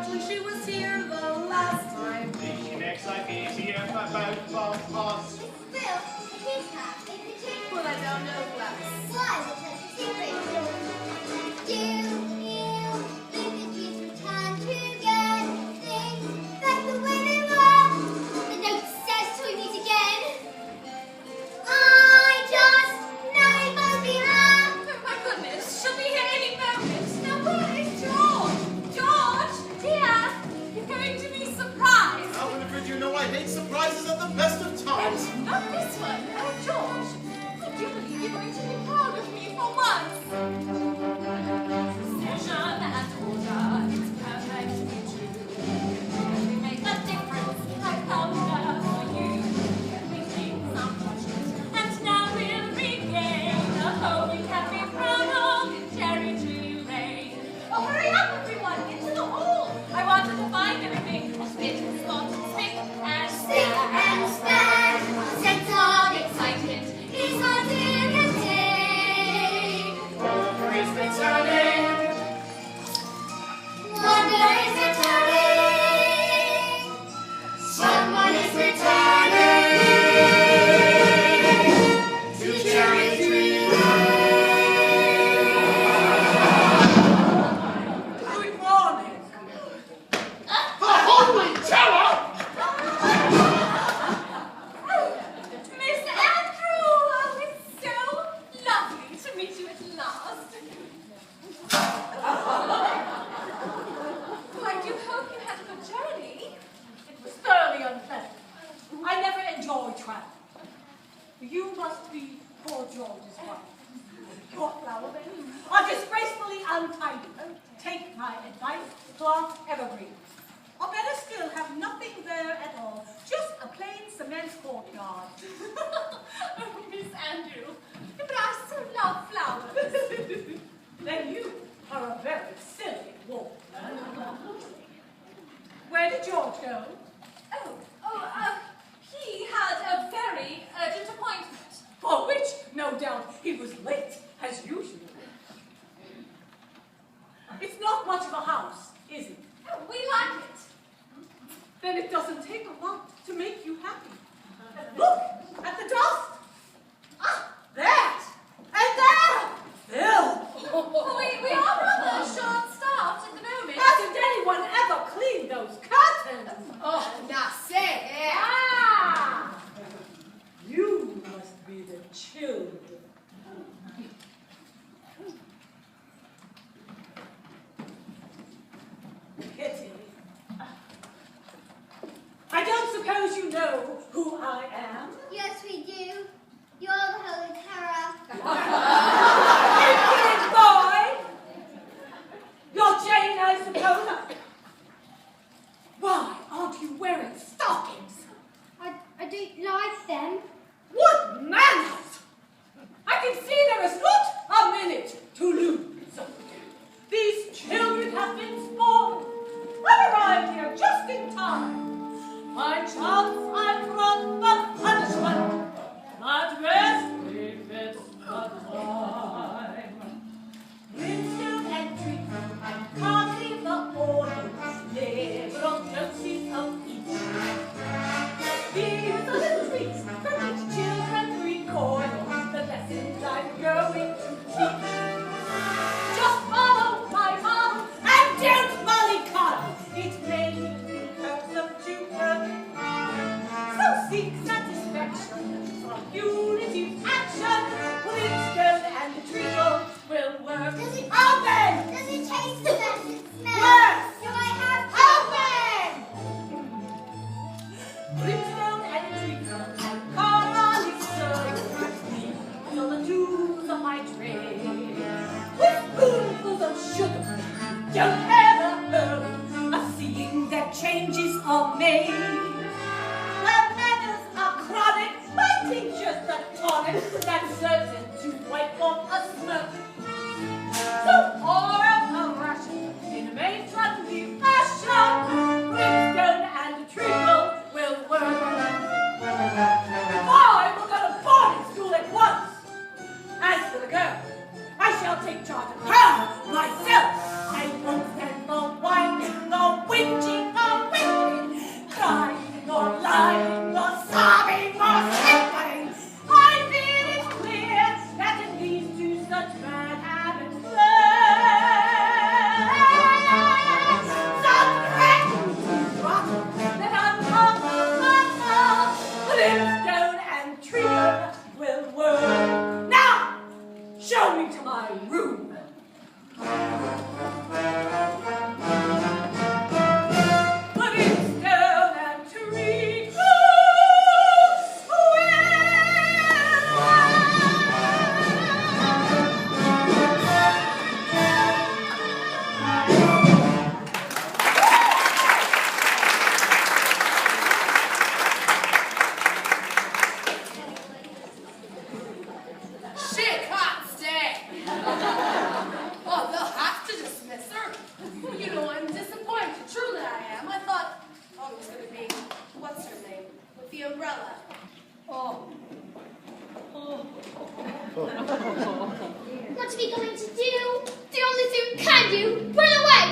George when she was here the last time. She makes life easier for both of us. Will, his hat, in the tune. Well, I don't know who else. Well, I will tell you secret. You think that she's returned to get things back the way they were. The note says to meet again. I just know it must be her. Oh my goodness, she'll be here any moment. Now where is George? George, dear, you're going to be surprised. Now, Winifred, you know I hate surprises at the best of times. And not this one. Oh, George, I do believe you're going to be proud of me for once. Precision and order, it's perfectly true. We make a difference, I come here for you. We keep some touches, and now we'll regain a home we can be proud of in Cherry Tree Lane. Oh, hurry up, everyone, into the hall. I wanted to find everything. A spit, spot, stick, and Stick and span, sense of excitement is hard to contain. Wonder is returning. Wonder is returning. Someone is returning to Cherry Tree Good morning. The Holy Tower! Miss Andrew! Oh, it's so lovely to meet you at last. Oh, I do hope you had a good journey. It was thoroughly unpleasant. I never enjoyed travel. You must be poor George's wife. Your flower beds are disgracefully untidy. Take my advice, plant evergreens. Or better still, have nothing there at all. Just a plain cement courtyard. Oh, Miss Andrew, but I so love flowers. Then you are a very silly woman. Where did George go? He had a very urgent appointment. For which, no doubt, he was late, as usual. It's not much of a house, is it? Oh, we like it. Then it doesn't take a lot to make you happy. Look at the dust. Ah, that and that. Phil, Oh, we are rather short-staffed at the moment. hasn't anyone ever cleaned those curtains? Oh, now say it. Ah, you must be the children. Pity. I don't suppose you know who I am. Yes, we do. You're the Holy Terror. You big boy! You're Jane, I suppose. Why aren't you wearing stockings? I don't like them. What manners! I can see there is not a minute to lose. These children have been spoiled. I've arrived here just in time. By chance, I brought the punishment. Not rest befits the time. Windshield entry and can't leave the audience. Liberal doses of each. These are the little treats from which children recoil the lessons I'm going to teach. Just follow my mom and don't mollycoddle. It may be irksome to her. So seek satisfaction from purity action. Brimstone and treacle will work. Does it- Open! Does it taste the best? It smells. Yes. Do I have Open! Brimstone and treacle and caramel syrup. These are the tools of my trade. With spoonfuls of sugar, don't ever heard of seeing that changes are made. Where manners are chronic, my teacher's the tonic that serves it to wipe off a smirk. So What are we going to do? The only thing we can do, run away!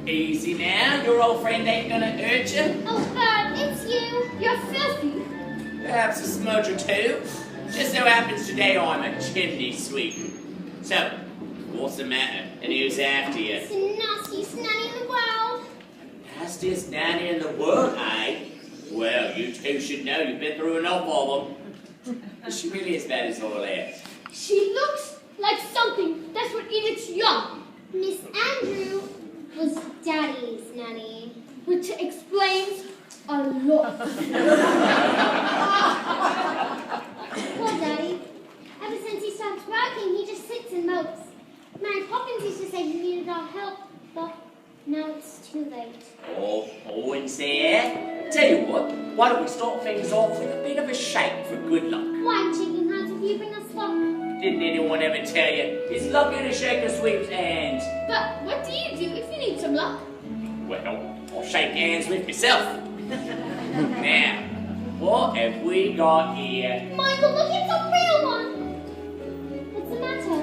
Easy now, your old friend ain't gonna hurt you. Oh, Bird, it's you. You're filthy. Perhaps a smudge or two. Just so happens today I'm a chimney sweep. So, what's the matter? And who's after you? It's the nastiest nanny in the world. Nastiest nanny in the world, eh? Well, you two should know you've been through enough of them. Is she really as bad as all that? She looks like something that's what in its young. Miss Andrew was Daddy's nanny, which explains a lot. Poor Daddy. Ever since he stopped working, he just sits and mopes. Mary Poppins used to say he needed our help, but now it's too late. Oh, Owen's there. Tell you what, why don't we start things off with a bit of a shake for good luck? Why, chicken hands, if you bring us luck? Didn't anyone ever tell you it's lucky to shake a sweep's hand? But what do you do if you need some luck? Well, I'll shake hands with myself. Now, what have we got here? Michael, look, it's a real one! What's the matter?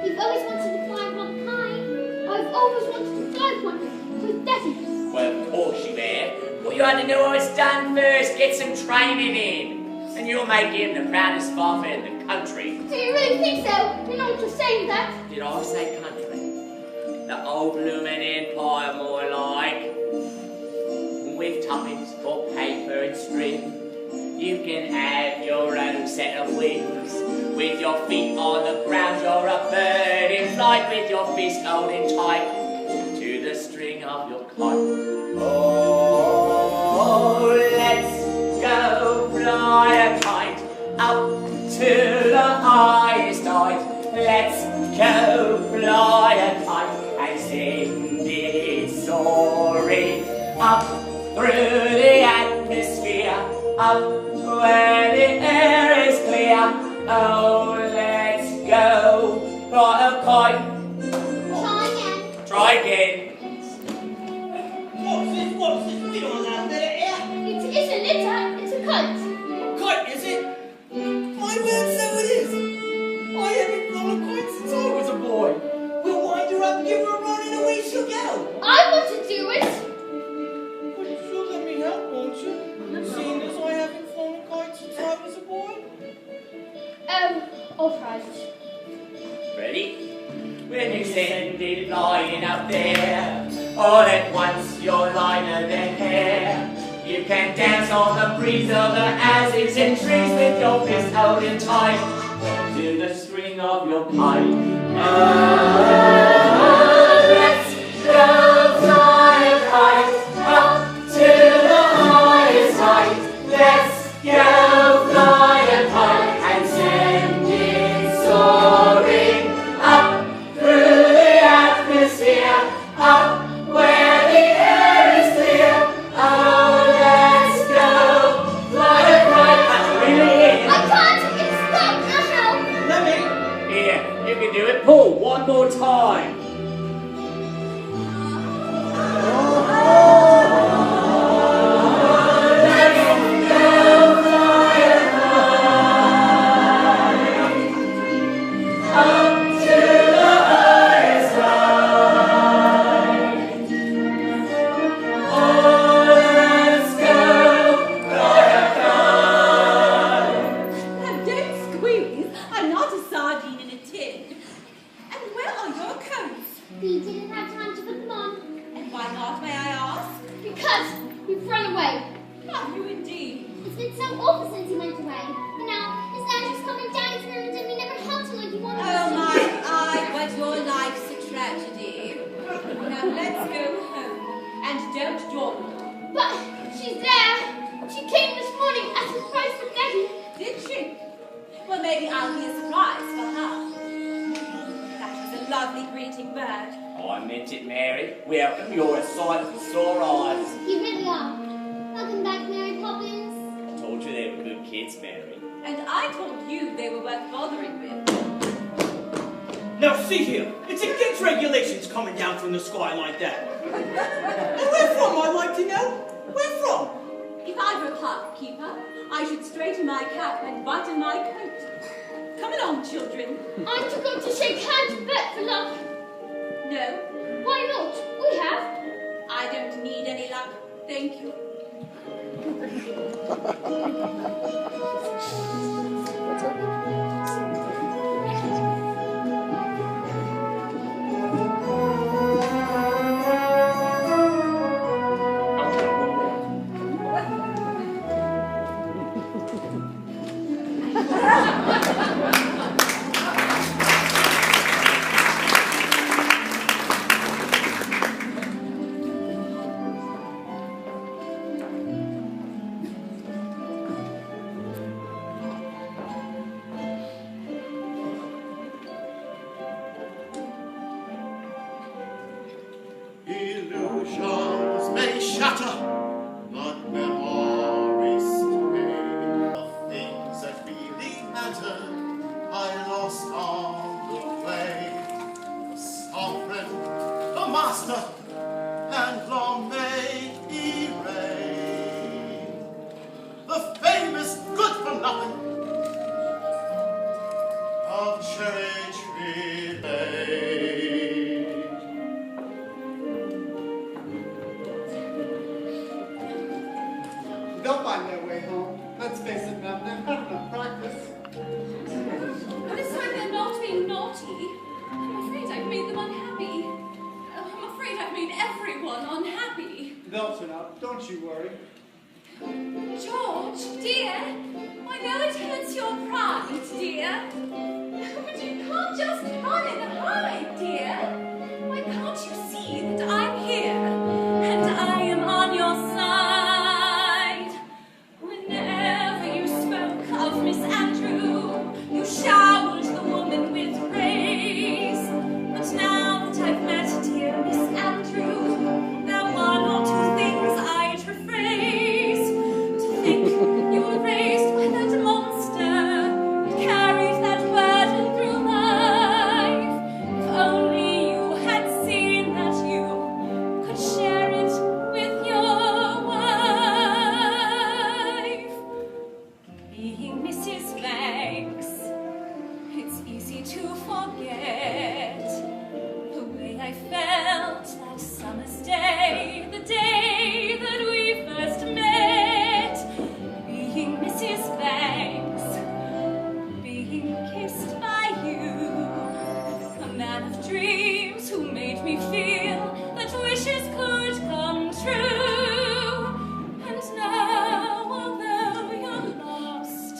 You've always wanted to fly one kind. I've always wanted to fly one with Daddy. Well, of course you have. What you had to do was done first, get some training in. And you'll make him the proudest father in the country. Do you really think so? You know what you're saying, Dad? Did I say country? The old bloomin' empire, more like. With tuppence for paper and string, you can have your own set of wings. With your feet on the ground, you're a bird in flight. With your fist holding tight to the string of your kite. Oh, let's go fly a kite up to the highest height. Let's go fly a kite and send it soaring up through the atmosphere, up where the air is clear. Oh, let's go fly a kite. Try again. Try again. What's this deal on that there? It isn't it, Dad? It's a kite. Kite, is it? My word, so it is. I haven't flown a kite since I was a boy. We'll wind her up, give her a run, and away she'll go. I want to do it. But you'll let me help, won't you? Seeing as I haven't flown a kite since I was a boy. I'll try it. Ready? When you send it flying up there, all at once you're lighter than air. You can dance on the breeze of the azes and trees with your fist holding tight to the string of your kite. Oh, let's go fly a kite up to the highest height. Let's go fly a kite and send it soaring up through the atmosphere, up where the air is clear. Oh, let's go fly a kite. That's really it. I can't. It's stuck now. Let me. Here, you can do it. Pull one more time. Now don't squeeze. I'm not a sardine in a tin. And where are your coats? We didn't have time to put them on. And why not, may I ask? Because we've run away. Have you indeed? It's been so awful since he went away. You know, his dad just coming down his room and we never helped him like he wanted us Oh to. my eye, but your life's a tragedy. Now let's go home. And don't yawn. But she's there. She came this morning as a surprise for Daddy. Did she? Well, maybe I'll be a surprise for her. That was a lovely greeting, Bird. Oh, I meant it, Mary. Welcome. You're a sight for sore eyes. You really are. Welcome back, Mary Poppins. I told you they were good kids, Mary. And I told you they were worth bothering with. Now see here, it's against regulations coming down from the sky like that. And where from, I'd like to know? Where from? If I were a park keeper, I should straighten my cap and button my coat. Come along, children. Aren't you going to shake hands with Bert for luck? No, Why not? We have. I don't need any luck. Thank you. Illusions may shatter, but memories stay. The things that really mattered, I lost on the way. The sovereign, the master, and long may he reign. The famous good for nothing of Cherry Tree Lane. They'll find their way home. Let's face it, ma'am, they've had enough practice. But this time they're not being naughty. I'm afraid I've made them unhappy. I'm afraid I've made everyone unhappy. They'll turn out, don't you worry. George, dear, I know it hurts your pride, dear. But you can't just run and hide, dear. Why can't you see that I'm here and I am on your side? Whenever you spoke of Miss Andrew, you showered the woman with praise. But now that I've met dear Miss Andrew, there are one or two things I'd rephrase. To think you were raised by that monster and carried that burden through life. If only you had seen that you could share it with your wife. Being Mrs. Banks, it's easy to forget the way I felt that summer's day, the day that we first met. Being Mrs. Banks, being kissed by you, a man of dreams who made me feel that wishes could come true. And now, although you're lost,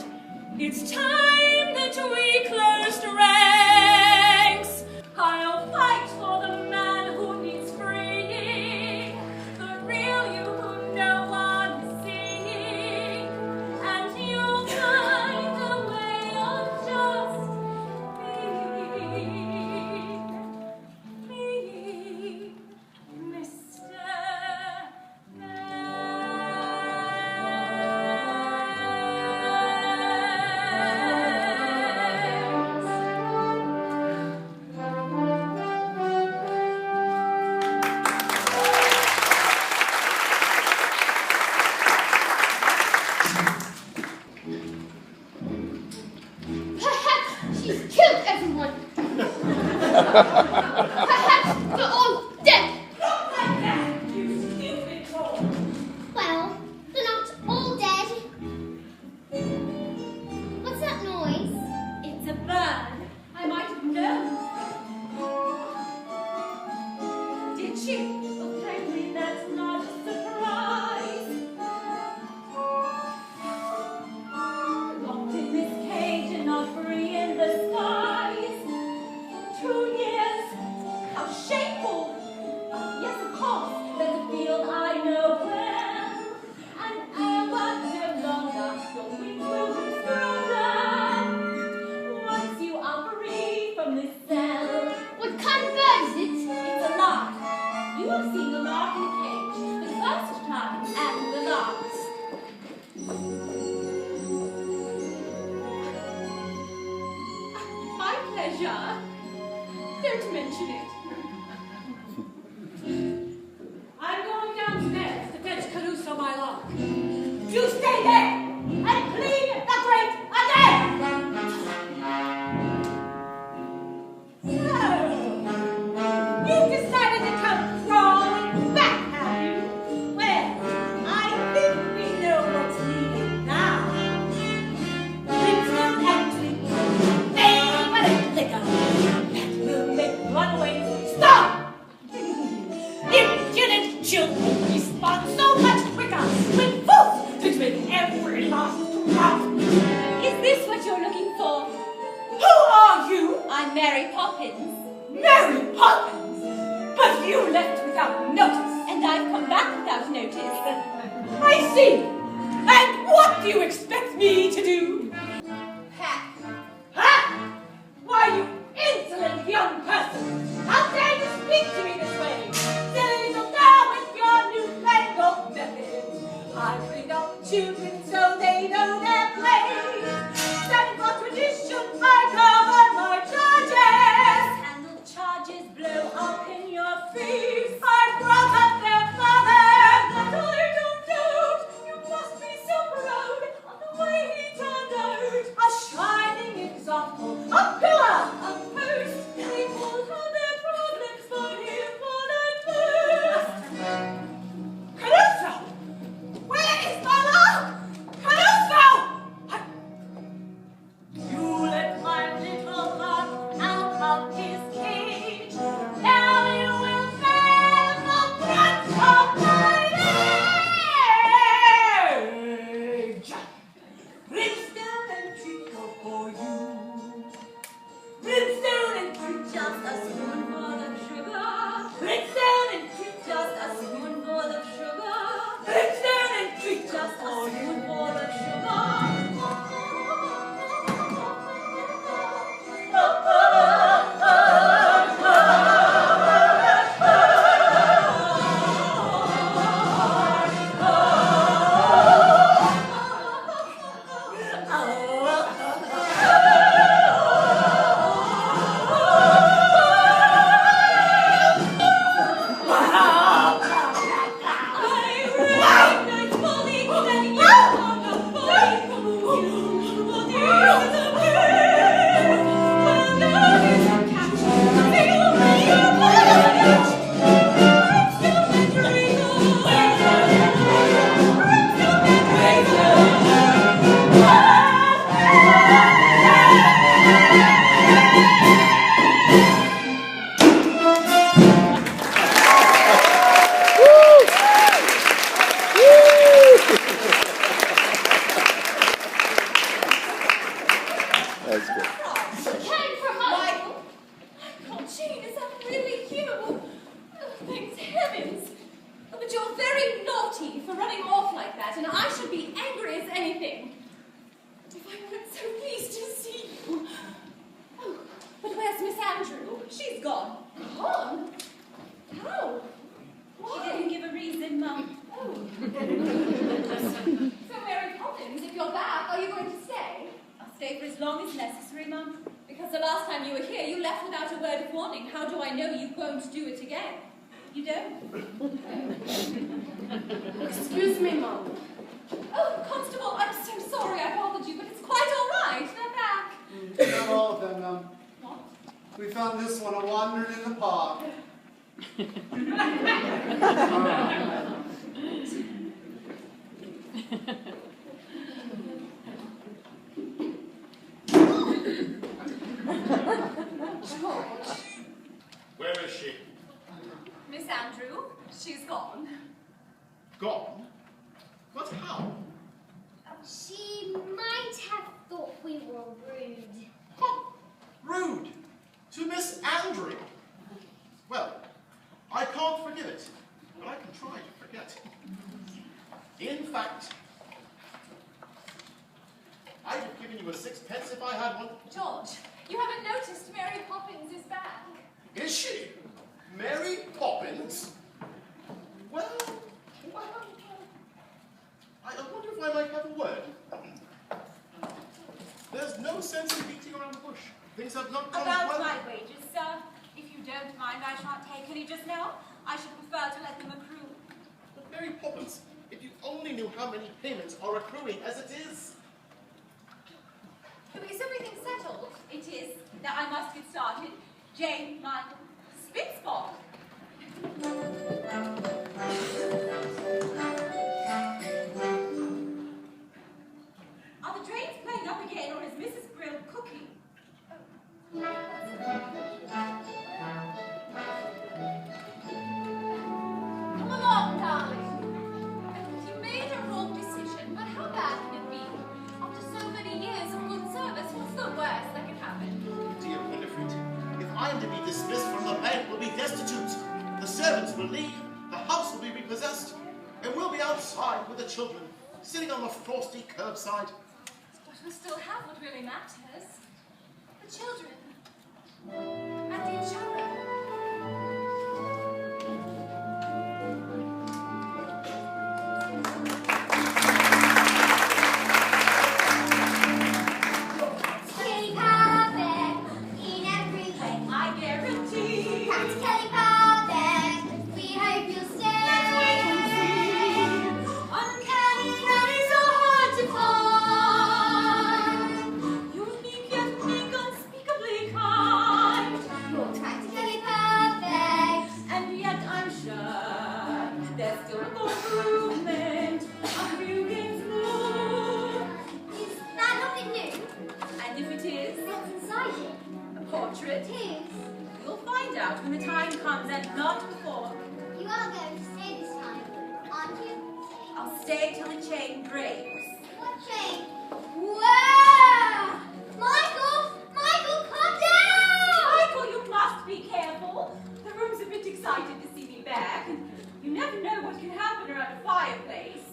it's time that we closed ranks. I'll fight for the man who needs freeing, the real you who no one is seeing, and you'll find a way of just being Mr. Perhaps she's killed everyone. Perhaps they're all dead. Not like that, you stupid boy! Well, they're not all dead. What's that noise? It's a burn. I might have known. Did she? Well, frankly, that's not a surprise. Locked in this cage and not free in the skies. 2 years. How shameful! Yes, of course, there's a field I know well. And air but no longer, the winds will be stronger. Once you are free from this cell, What kind of bird is it? it's a lark. You have seen the lark in the cage, the first time and the last. My pleasure. Don't mention it. I'm going downstairs to fetch Caruso, my love. You stay there and clean the grate again! So, you've decided to come crawling back, have you? Well, I think we know what's needed now. Brimstone and twinkle, favorite liquor that will make runaways stop! Impudent children respond so much quicker when forced to drink every last drop. Is this what you're looking for? Who are you? I'm Mary Poppins, Mary Poppins! But you left without notice. and I've come back without notice. I see. And what do you expect me to do? Pack. Huh? Why, you insolent young person! How dare you speak to me this way? Silly little girl with your newfangled methods. I bring up children so they know their place. Standing for tradition, I cover my charges. Handle charges blow up in your face. I brought up their father. But I don't doubt you must be so proud of the way he turned out. A shining example, a pillar, A post, they all have their problems, but him all at first. Caruso! Where is my love? Caruso! You let my little love out of his cage. Now you will bear the brunt of my age. Brimstone and treacle for you. Brimstone and treacle. Just a spoonful of sugar. Brimstone and treacle. Just a spoonful of sugar. Brimstone and treacle Just a for you. spoonful of That's good. Came from Michael. Oh, Jean, is that really you? Oh, thanks heavens. Oh, but you're very naughty for running off like that, and I should be angry as anything. If I weren't so pleased to see you. Oh, but where's Miss Andrew? She's gone. Gone? How? Why? She didn't give a reason, Mum. Oh. So, Mary Poppins, if you're back, are you going to stay? I'll stay for as long as necessary, Mum. Because the last time you were here, you left without a word of warning. How do I know you won't do it again? You don't? Excuse me, Mom. Oh, Constable, I'm so sorry I bothered you, but it's quite all right. They're back. Not all of them, What? We found this one wandering in the park. George. Where is she? Miss Andrew, she's gone. Gone? But how? She might have thought we were rude. Huh. Rude. To Miss Andrew. Well, I can't forgive it, but I can try to forget. In fact, I'd have given you a sixpence if I had one. George, you haven't noticed Mary Poppins is back. Is she? Mary Poppins? Well, I wonder if I might have a word. There's no sense in beating around the bush. Things have not don't mind, I shan't take any just now. I should prefer to let them accrue. But Mary Poppins, if you only knew how many payments are accruing as it is. Is everything settled? It is. Now I must get started. Jane, Michael, Spitzball. Are the trains playing up again, or is Mrs. Brill cooking? Come along, darling. You made a wrong decision, but how bad can it be? After so many years of good service, what's the worst that can happen? Dear Winifred, if I am to be dismissed from the bank, we'll be destitute. The servants will leave, the house will be repossessed, and we'll be outside with the children, sitting on the frosty curbside. But we'll still have what really matters. The children. And each other. Practically perfect in every way. I guarantee. Practically perfect. We hope you'll stay. Uncanny is so hard to find. Unique yet unique, unspeakably kind. You're practically perfect. And yet I'm sure there's still improvement. A few games more. Is that nothing new? And if it is What's inside it? a portrait, It is. you'll find out when the time comes and not before. You are going to stay this time, aren't you? I'll stay till the chain breaks. What chain? Wow! Michael! Michael, calm down! Michael, you must be careful. The room's a bit excited to see me back, and you never know what can happen around a fireplace.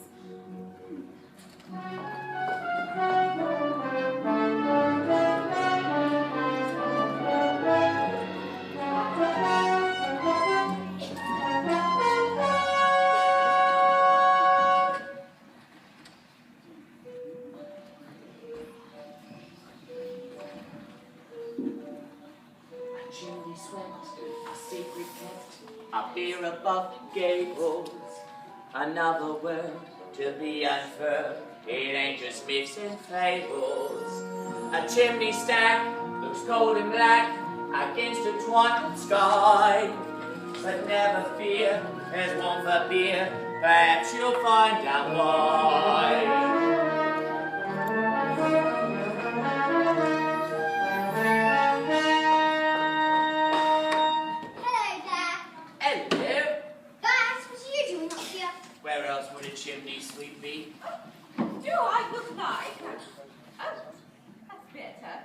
A chimney swept, a secret kept, up here above the gables. Another word to be unfurled, it ain't just myths and fables. A chimney stack looks cold and black against a twilight sky. But never fear, there's one for beer, perhaps you'll find out why. Hello there. Hello! Guys, what are you doing up here? Where else would a chimney sweep be? Do I look like? Oh, that's better.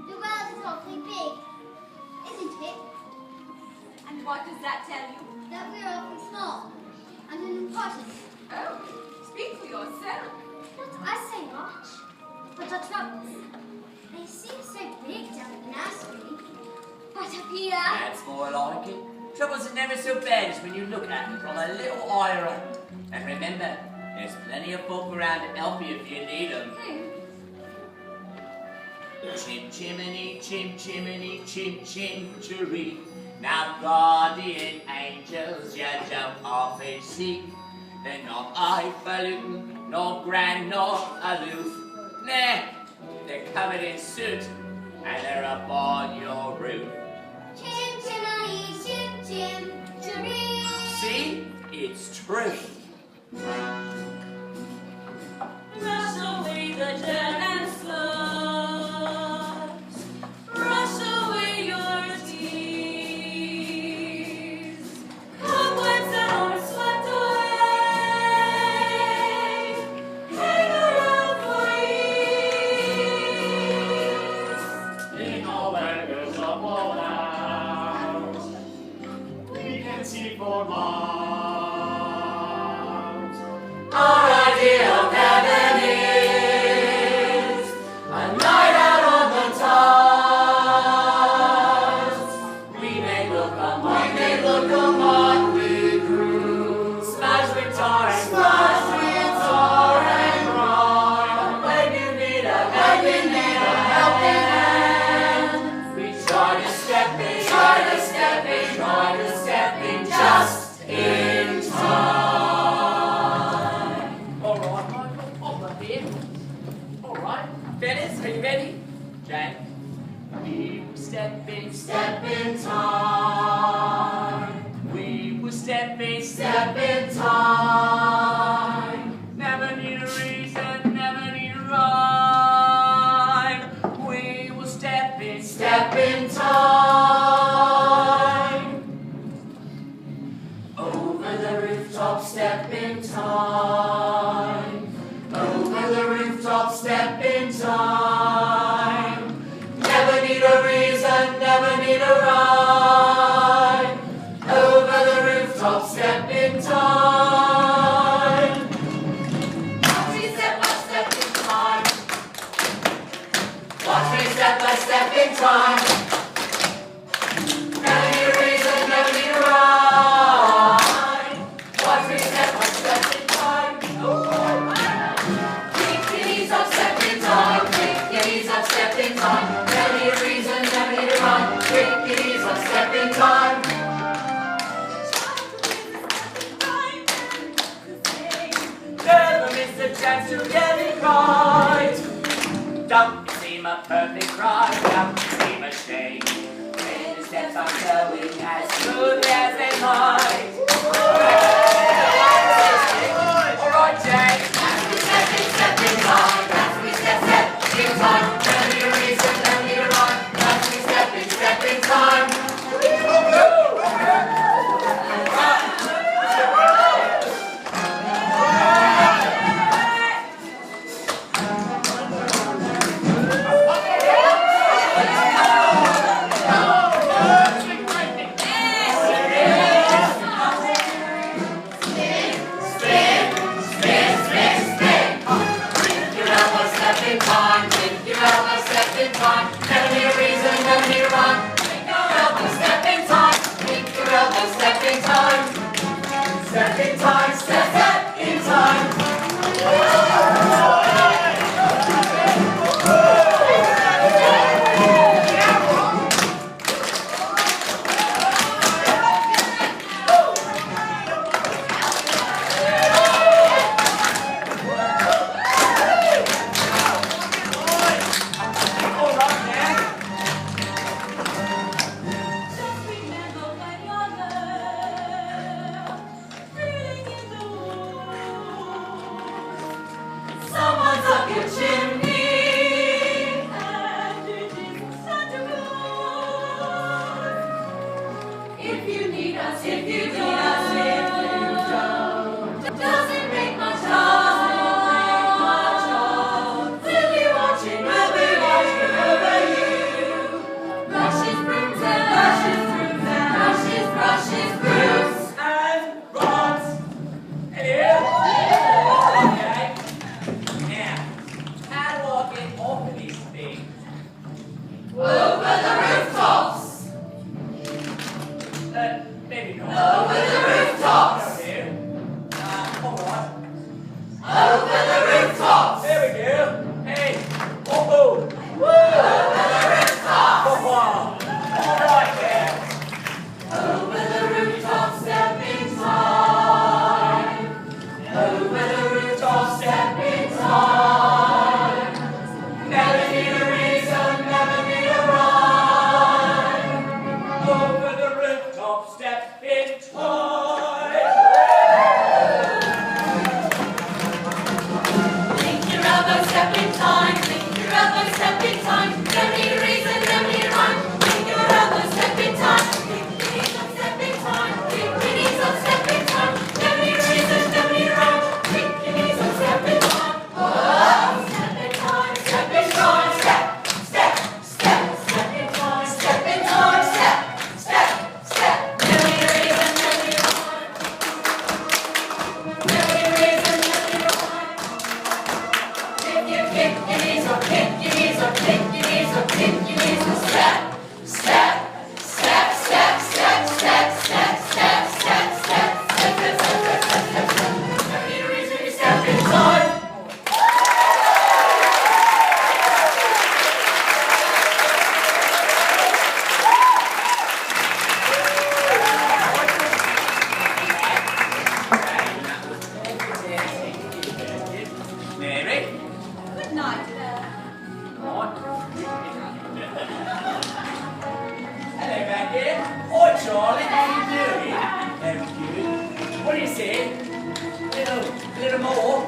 The world is awfully big, isn't it? And what does that tell you? That we're awfully small and unimportant. Oh, speak for yourself. Not I say much, but our troubles. They seem so big down in the nursery. But up here, That's more like it. Troubles are never so bad as when you look at them from a little higher up. And remember, there's plenty of folk around to help you if you need them. Chim chimney, chim chimney, chim chim chiree. Now guardian angels, you don't often see. They're not highfalutin, nor grand, nor aloof. Nah, they're covered in soot, and they're up on your roof. chim chimney, chim chim, chiree. See? It's true. Rush away the dirt and slugs. Rush away your tears. Cobwebs are swept away. Hang around for years. In all weathers of all hours, we can see for miles. Our idea of heaven is a night out on the tars. We may look a motley crew, smashed with tar and grime. When you need a helping hand, we try to step in a rhyme. Over the rooftop, step in time. Watch me step by step in time. Watch me step by step in time. Never need a reason, never need a rhyme. Watch me step by step in time. Quick knees up, step in time. Quick knees up, step in time. Never need a reason, never need a rhyme. Quick knees up, step in time. Never miss a chance to get it right. Don't seem a perfect rhyme, don't seem a shame. When the steps are going as smooth as they might. Alright, Jay. As we step in time. As we step in time. Never need a reason, never need a rhyme. As we step in time. Step in time, step in time. Someone's up your chimney, and it isn't Santa Claus. If you need us, if you don't, doesn't make much odds. We'll be watching over you. Brushes, brooms, and brushes, brooms, and rods. Okay. How do I get off of this thing? Over the rooftops! Maybe not. Over the rooftops! Alright. Over the rooftops! There we go. Hey! Oh! Over the rooftops! Alright there. Over the rooftops, step in time. Over the rooftops, step in time. Never need a reason, never need a rhyme. Over the rooftop, step in time. Link your elbow, step in time. Link your elbow, step in time. Never need a reason, never need a rhyme. Link your elbow, step in time. Link your knees up, step in time. Link your knees up, step in time. Never need a reason, never need a rhyme. Link your knees up, step in time. Oh, step in time, step in time, step in time, step in time, step. Never need a reason, never need a rhyme. Never need a reason, never need a rhyme. Kick your knees up, kick your knees up, kick your knees up, kick your knees up, step. Never need a reason, you step in time. Mary? Good night, Hello back here. Hi Charlie, how you doing? Very good. What do you say? Little more?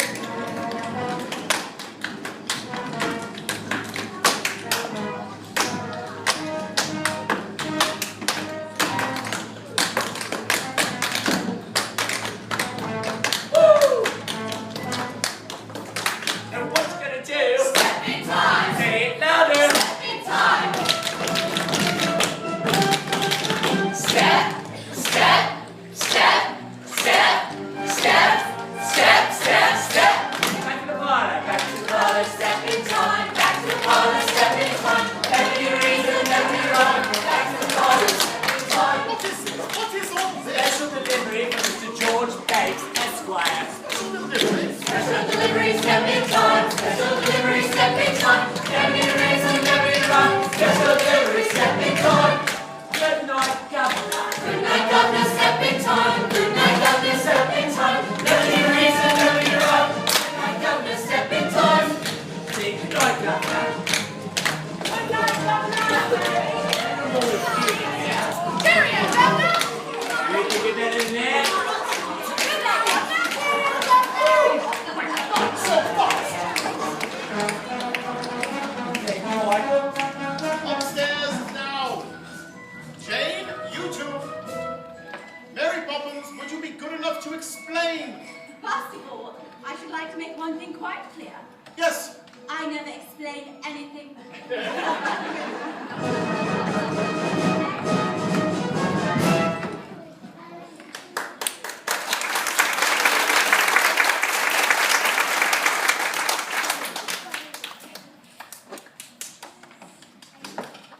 explain. First of all, I should like to make one thing quite clear. Yes, I never explain anything.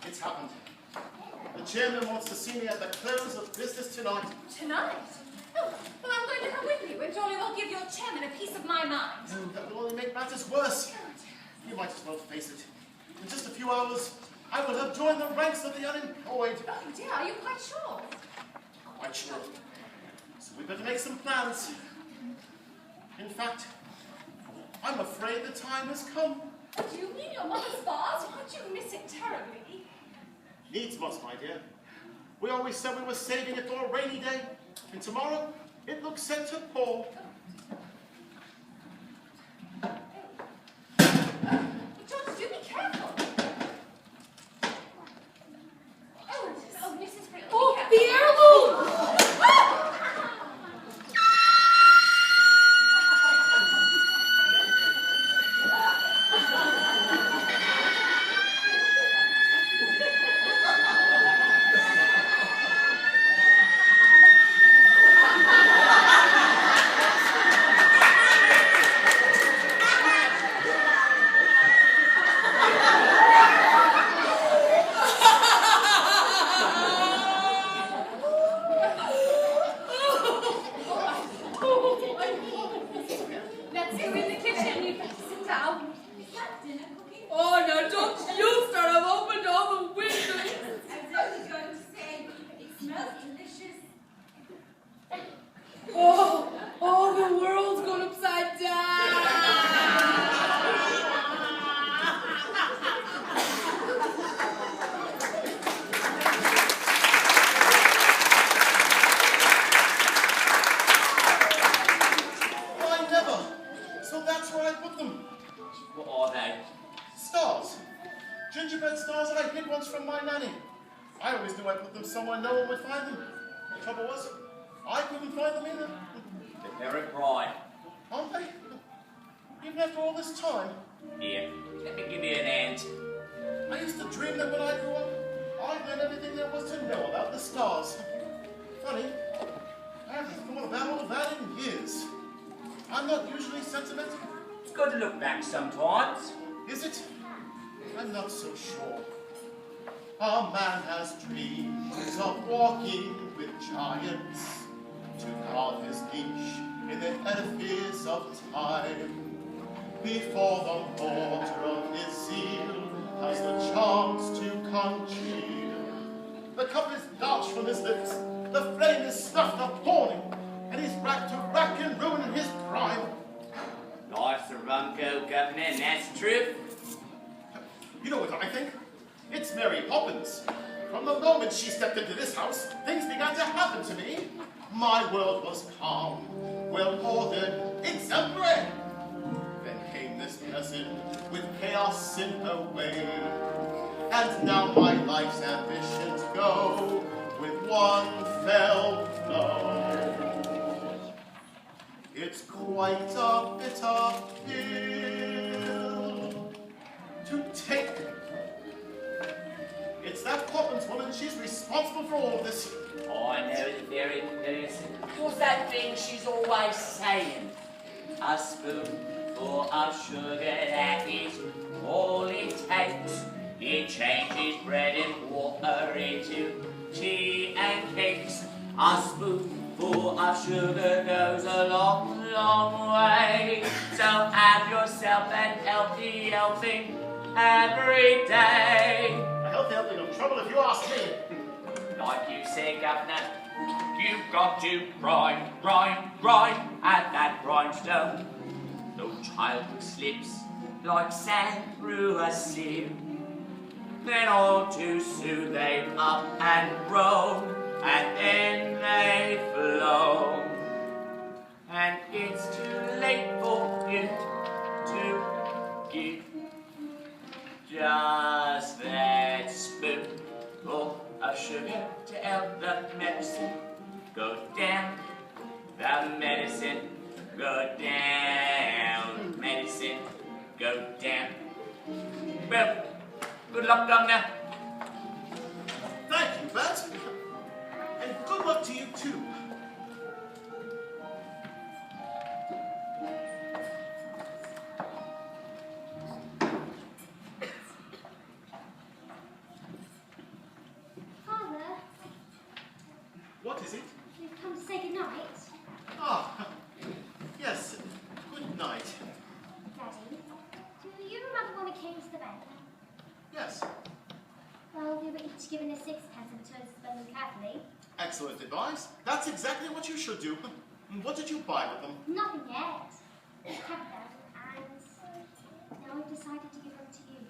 it's happened. The chairman wants to see me at the close of business tonight. Tonight? Oh, well, I'm going to come with you, and jolly well give your chairman a piece of my mind. Oh, that will only make matters worse. You might as well face it. In just a few hours, I will have joined the ranks of the unemployed. Oh dear, are you quite sure? Quite sure. So we better make some plans. In fact, I'm afraid the time has come. What do you mean, your mother's vase? Won't you miss it terribly? Needs must, my dear. We always said we were saving it for a rainy day, and tomorrow it looks set to pour. But George, do be careful. Oh, Mrs. Frill, Oh, be the careful. heirloom! Let's go in the kitchen. You'd better sit down. Is that dinner cooking? Oh, now don't you start. I've opened all the windows. I was going to say, it smells delicious. Oh, the world's gone upside down. Why never? So that's where I put them. What are they? Stars. Gingerbread stars that I hid once from my nanny. I always knew I put them somewhere no one would find them. The trouble was, I couldn't find them either. They're very bright. Aren't they? Even after all this time, Here, let me give you an hand. I used to dream that when I grew up, I'd learn everything there was to know about the stars. Funny, I haven't thought about all of that in years. I'm not usually sentimental. It's good to look back sometimes. Is it? I'm not so sure. A man has dreams of walking with giants to carve his niche in the edifice of time. Before the mortar of his zeal has the chance to congeal. The cup is belched from his lips, the flame is snuffed appalling, and he's racked to rack and ruin in his prime. Life's a runco, Governor, that's true. You know what I think? It's Mary Poppins. From the moment she stepped into this house, things began to happen to me. My world was calm, well-ordered, exemplary. Then came this person with chaos in her way. And now my life's ambitions go with one fell blow. It's quite a bitter pill to take. It's that Poppins woman, she's responsible for all of this. Oh, I know the very person. What's that thing she's always saying? A spoonful of sugar, that is all it takes. It changes bread and water into tea and cakes. A spoonful of sugar goes a long, long way. So have yourself an healthy helping every day. A healthy helping of trouble if you ask me. Like you say, Governor, you've got to grind, grind, grind at that grindstone. No child who slips like sand through a sieve. Then all too soon they've up and grown, and then they flow. And it's too late for you to give just that spoonful of sugar to help the medicine go down The medicine go down. Medicine go down. Well, good luck, Governor. Thank you, Bert. And good luck to you, too. Father, What is it? you've come to say goodnight. Ah, yes. Good night. Daddy, do you remember when we came to the bank? Yes. Well, we were each given a sixpence and chose to spend them carefully. Excellent advice. That's exactly what you should do. What did you buy with them? Nothing yet. We kept them, and now we've decided to give them to you.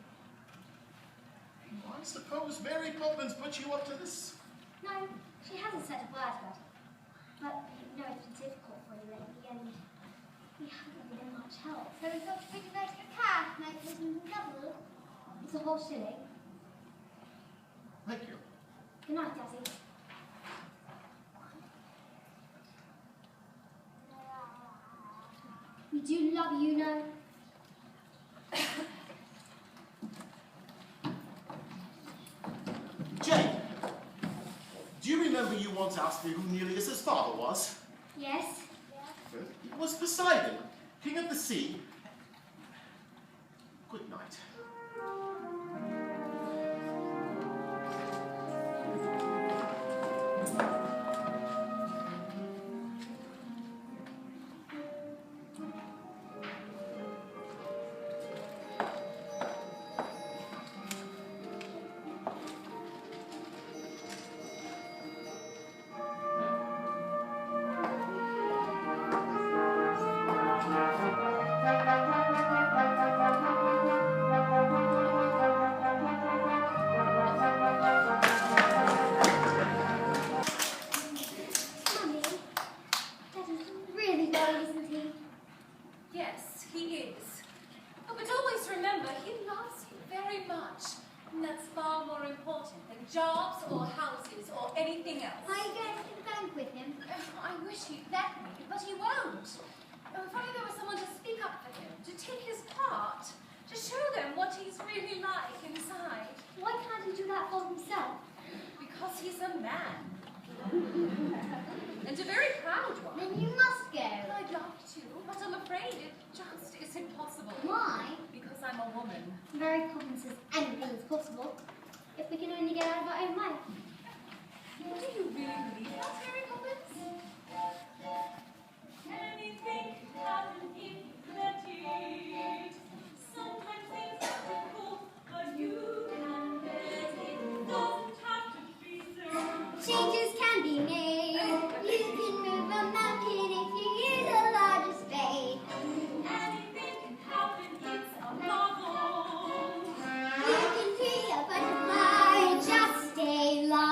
I suppose Mary Poppins put you up to this. No, she hasn't said a word about it. But you know it's been difficult for you lately, and we haven't been much help. So we thought to pick up extra cash, make this double. It's a whole shilling. Thank you. Good night, Daddy. We do love you, no? Jane, do you remember you once asked me who Neleus's father was? Yes. It was Poseidon, king of the sea. Good night. Mummy, Daddy's really well, isn't he? Yes, he is. Oh, but always remember, he loves you very much. And that's far more important than jobs or houses or anything else. Are you going to the bank with him? I wish he'd let me, but he won't. Oh, if only there was someone to speak up for him, to take his part, to show them what he's really like inside. Why can't he do that for himself? Because he's a man. And a very proud one. Then you must go. I'd love to, but I'm afraid it just isn't possible. Why? Because I'm a woman. Mary Poppins says anything is possible if we can only get out of our own way. Do you really believe that, Mary Poppins? Anything can happen if you let it. Sometimes things are difficult, but you can get it. Doesn't have to be so. Changes can be made. You can move a mountain if you use a larger spade. Anything can happen, it's a marvel. You can be a butterfly, just stay long.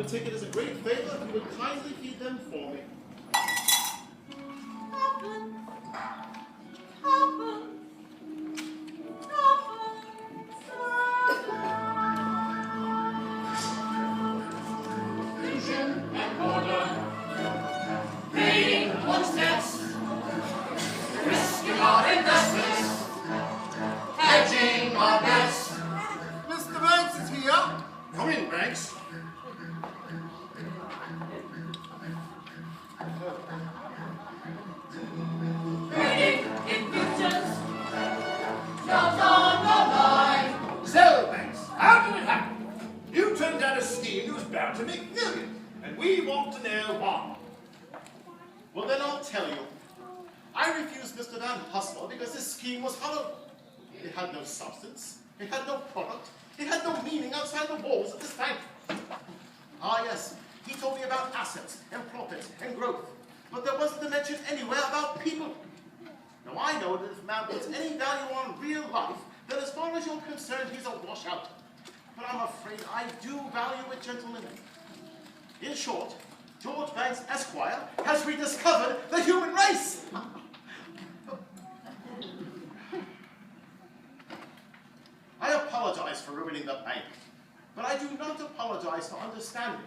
take it as a great favor if you would kindly feed them for me. Poppins, Poppins, Vision and order, reading one's steps, risking our investments, hedging our bets. Mr. Banks is here. Come in, Banks. Reading infusions, jobs on the line. So, Banks, how did it happen? You turned down a scheme that was bound to make millions, and we want to know why. Well, then I'll tell you. I refused Mr. Van Hustler because this scheme was hollow. It had no substance. It had no product. It had no meaning outside the walls of this bank. Ah, yes, he told me about assets and profits and growth, but there wasn't a mention anywhere about people. Now, I know that if man puts any value on real life, then as far as you're concerned, he's a washout. But I'm afraid I do value a gentleman. In short, George Banks, Esquire, has rediscovered the human race. I apologize for ruining the bank, but I do not apologize for understanding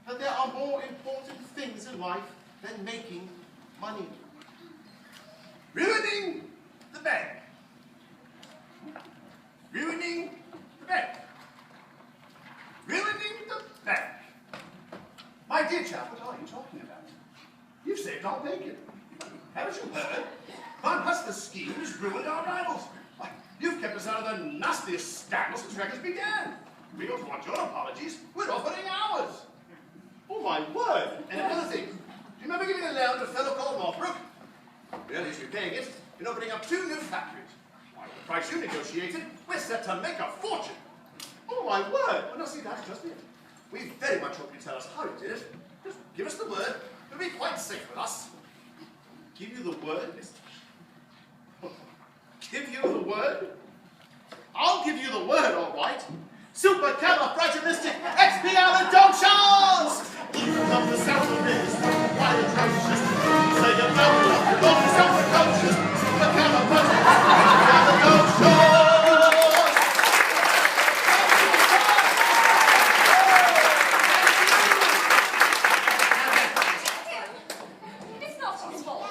that there are more important things in life than making money. Ruining the bank. Ruining the bank. Ruining the bank. My dear chap, what are you talking about? You've saved our bacon. Haven't you heard? Van Hustler's scheme has ruined our rivals. Why, you've kept us out of the nastiest scandal since records began. We don't want your apologies. We're offering ours. Oh, my word! And another thing, do you remember giving a loan to a fellow called Northbrook? Well, he's repaying it in opening up 2 new factories. Why, with the price you negotiated, we're set to make a fortune. Oh, my word! Well, now see, that's just it. We very much hope you tell us how you did it. Just give us the word. It'll be quite safe with us. Give you the word? Give you the word? I'll give you the word, all right. Supercalifragilisticexpialidocious! Even of the sound of this, why atrocious? Say it louder, don't sound precocious. Supercalifragilisticexpialidocious! It's not his fault.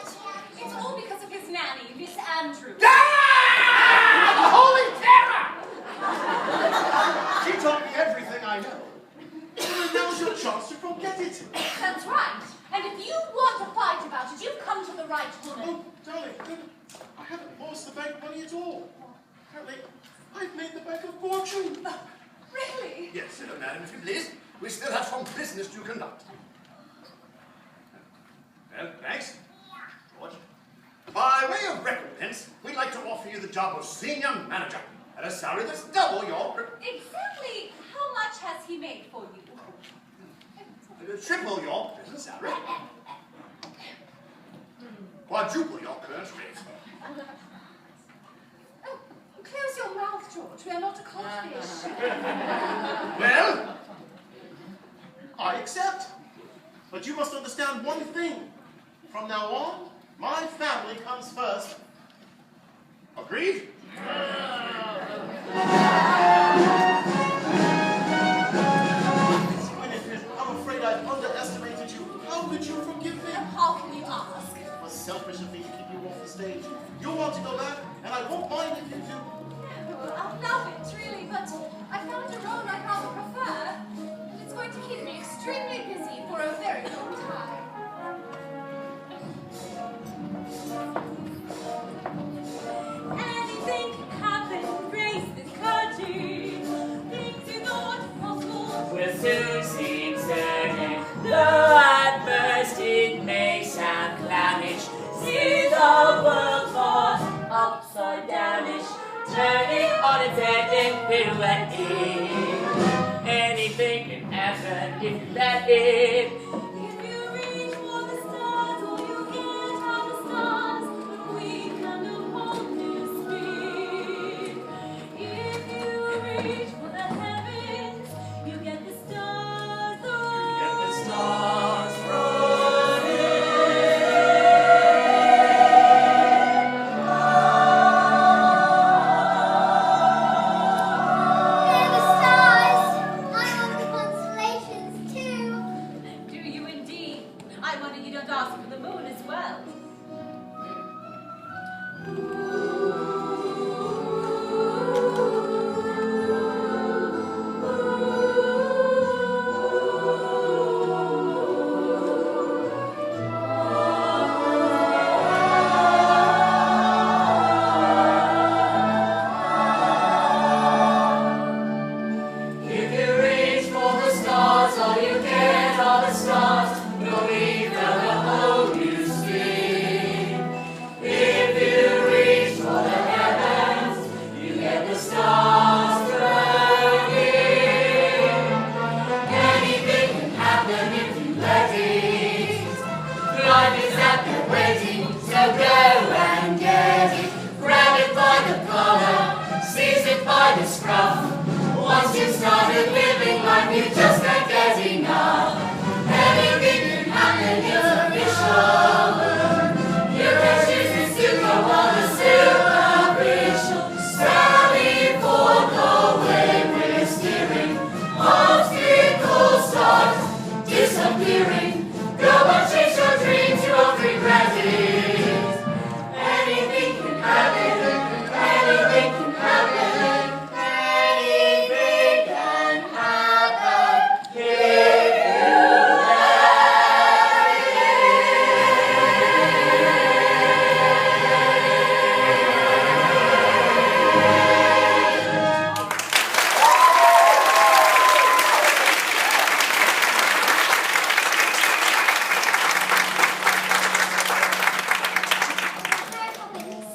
It's all because of his nanny, Miss Andrews. The holy terror! She taught me everything I know. Now's your chance to forget it. That's right. And if you want to fight about it, you've come to the right woman. Oh, darling, I haven't lost the bank money at all. Apparently, I've made the bank a fortune. Really? Yes, sit down, madam, if you please. We still have some business to conduct. Well, thanks. George. By way of recompense, we'd like to offer you the job of senior manager at a salary that's double your... Exactly how much has he made for you? triple your present salary. Quadruple your current rate. Oh, close your mouth, George. We are not a codfish. Well? I accept. But you must understand one thing. From now on, my family comes first. Agreed? I'm afraid I've underestimated you. How could you forgive me? How can you ask? It was selfish of me to keep you off the stage. You'll want to go back, and I won't mind if you do. I'll love it, really, but I found a role I'd rather prefer. It's going to keep me extremely busy for a very long time. Anything can happen, race this country. Things you thought possible Will soon seem certain, though at first it may sound clownish. See the world tossed upside downish, turning on its head and pirouetting. Anything can happen if you let it. if you reach for the stars, or you get out the stars. We can uphold this speed. If you reach for the heavens, you get the stars. well. If you reach for the stars, all you get are the stars. No need for the hope you see. If you reach for the heavens, you get the stars burning. Anything can happen if you let it. Life is out there waiting, so go and get it. Grab it by the collar, seize it by the scruff. Once you've started living life, you just can't get enough. Anything can happen, it's official. You can choose the super or the superficial. Sally for the way we're steering. Obstacles start disappearing. Go and chase your dreams, you won't regret it. Anything can happen, anything can happen. Anything can happen if you Mary Poppins,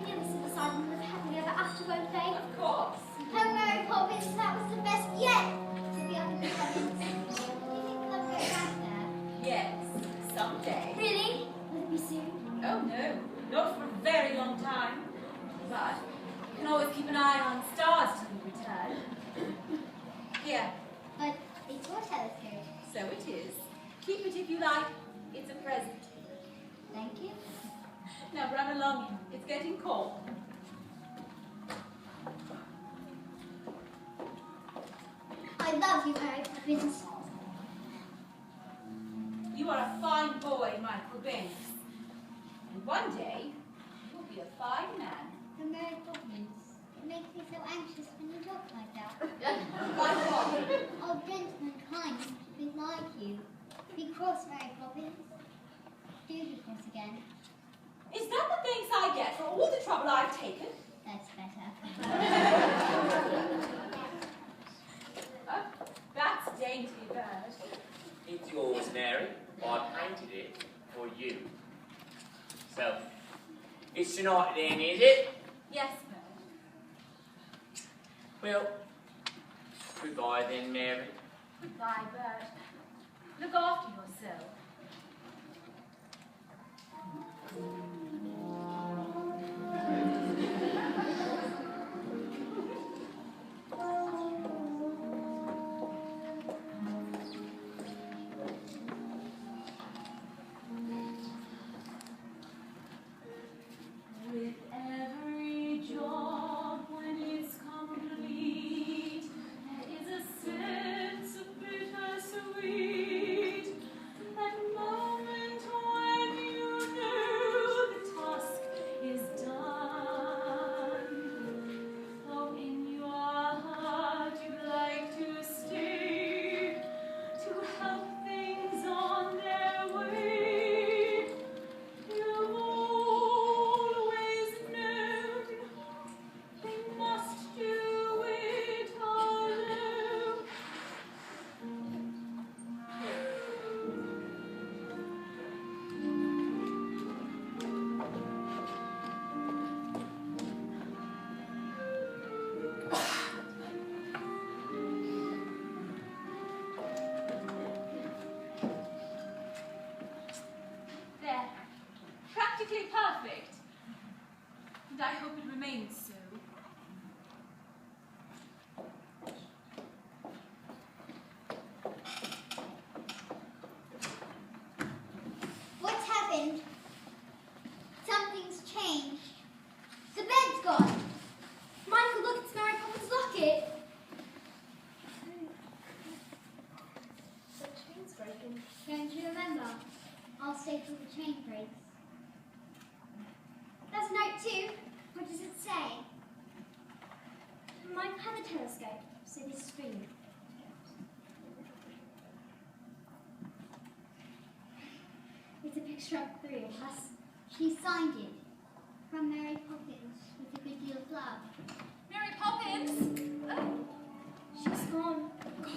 you ever sit beside me with happily ever after, won't they? Of course. Oh, Mary Poppins, that was the best yet. To be honest, Poppins, do you think I'll go back there? Yes, someday. Really? Will it be soon? Oh no, not for a very long time. But you can always keep an eye on stars till we return. Here, But it's your telescope. so it is. Keep it if you like. It's a present. Thank you. Now run along. It's getting cold. I love you, Mary Poppins. You are a fine boy, Michael Banks. And one day, you'll be a fine man. And Mary Poppins, it makes me so anxious when you talk like that. Like what? Oh, gentle and kind, be like you. Be cross, Mary Poppins. Do be cross again. Is that the thanks I get for all the trouble I've taken? That's better. Oh, that's dainty bird. It's yours, Mary. I painted it for you. So, it's tonight then, is it? Yes, bird. Well, goodbye then, Mary. Goodbye, bird. Look after yourself. With every job when it's complete, there is a sense of bittersweet. That moment when you know the task is done. Oh, in your heart you'd like to stay to help things on their way. You've always known they must do it alone. There. Practically perfect. And I hope it remains so. What's happened? Something's changed. The bed's gone. Michael, look, it's Mary Poppins' locket. The chain's broken. Don't you remember? I'll stay till the chain breaks. That's note 2. What does it say? Might have a telescope, so this screen. It's a picture of 3 of us. She signed it. From Mary Poppins, with a good deal of love. Mary Poppins? Oh, She's gone.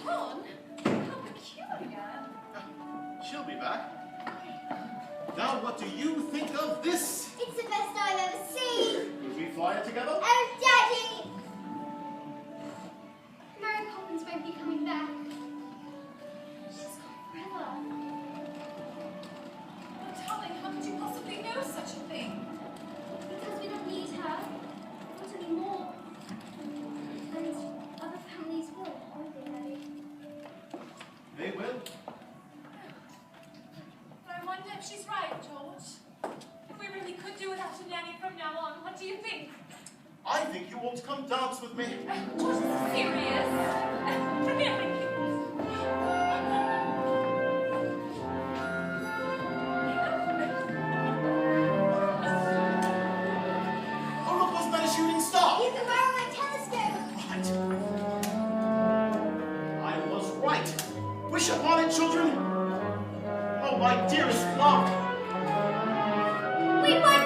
gone? How peculiar. She'll be back. Now, what do you think of this? It's the best I've ever seen. Did we fly it together? Oh, Daddy! Mary Poppins won't be coming back. She's gone forever. Oh, darling, how could you possibly know such a thing? Because we don't need her. Not anymore. And other families will, won't they, Daddy? They will. But I wonder if she's right, George. If we really could do without a nanny from now on, what do you think? I think you won't come dance with me. George, this is serious. Really? Oh, look, wasn't that a shooting star? You can borrow my telescope. Right. I was right. Wish upon it, children. Oh, my dearest love. We might